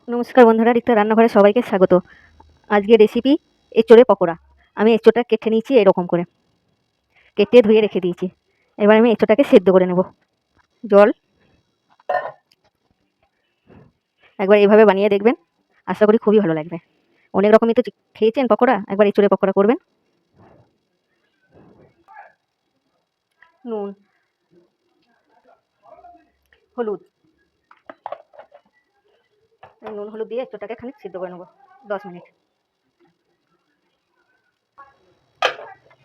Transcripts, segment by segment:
নমস্কার বন্ধুরা, রিক্তা রান্নাঘরে সবাইকে স্বাগত। আজকে রেসিপি এঁচোড়ে পকোড়া। আমি এঁচোড়টা কেটে নিয়েছি এরকম করে, কেটে ধুয়ে রেখে দিয়েছি। এবার আমি এঁচোড়টাকে সেদ্ধ করে নেব। জল, একবার এভাবে বানিয়ে দেখবেন, আশা করি খুবই ভালো লাগবে। অনেক রকমই তো খেয়েছেন পকোড়া, একবার এঁচোড়ে পকোড়া করবেন। নুন, হলুদ, নুন হলুদ দিয়ে এঁচোড়টাকে খানিক সেদ্ধ করে নেব 10 মিনিট।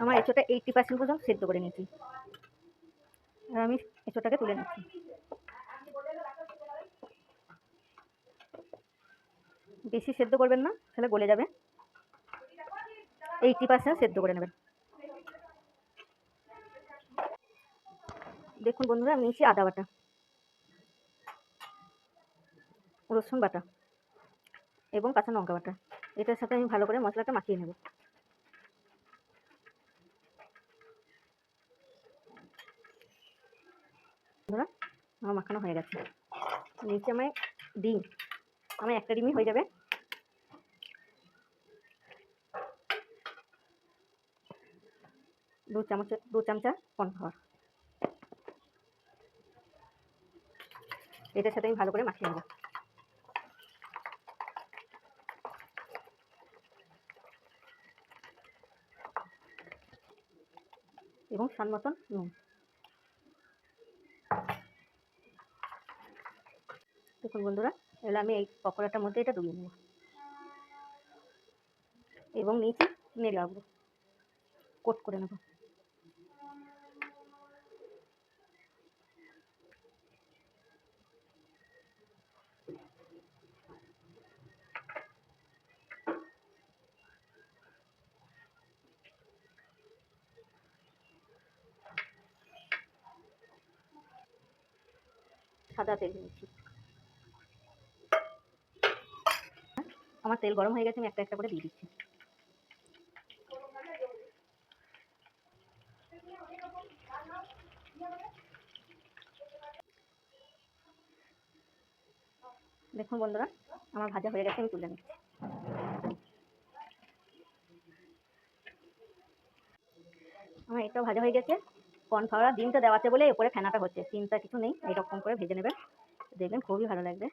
আমার এঁচোড়টা 80% পর্যন্ত সেদ্ধ করে নিয়েছি। আর আমি এঁচোড়টাকে তুলে নিচ্ছি। বেশি সেদ্ধ করবেন না, তাহলে গলে যাবে। 80% সেদ্ধ করে নেবেন। দেখুন বন্ধুরা, আমি নিয়েছি আদা বাটা, রসুন বাটা এবং কাঁচা লঙ্কা বাটা। এটার সাথে আমি ভালো করে মশলাটা মাখিয়ে নেব। বন্ধুরা, আমার মাখানো হয়ে গেছে। নিচে আমার ডিম, আমার একটা ডিমই হয়ে যাবে। দু চামচা কর্নফ্লাওয়ার, এটার সাথে আমি ভালো করে মাখিয়ে নেব। এবং স্বাদ মতন নুন। দেখুন বন্ধুরা, এবার আমি এই পকোড়াটার মধ্যে এটা ডুবিয়ে নেব এবং নিচে নেড়ে রাখবো, কোট করে নেব। সাদা তেল নিচ্ছি। আমার তেল গরম হয়ে গেছে, আমি একটা একটা করে দিয়ে দিচ্ছি। দেখুন বন্ধুরা, আমার ভাজা হয়ে গেছে, আমি তুলে নিচ্ছি। আমার এটাও ভাজা হয়ে গেছে। কর্নফ্লাওয়ার ডিমটা দেওয়া আছে বলে উপরে ফেনাটা হচ্ছে, চিন্তা কিছু নেই, এইরকম করে ভেজে নেবেন, দেখবেন খুবই ভালো লাগবে।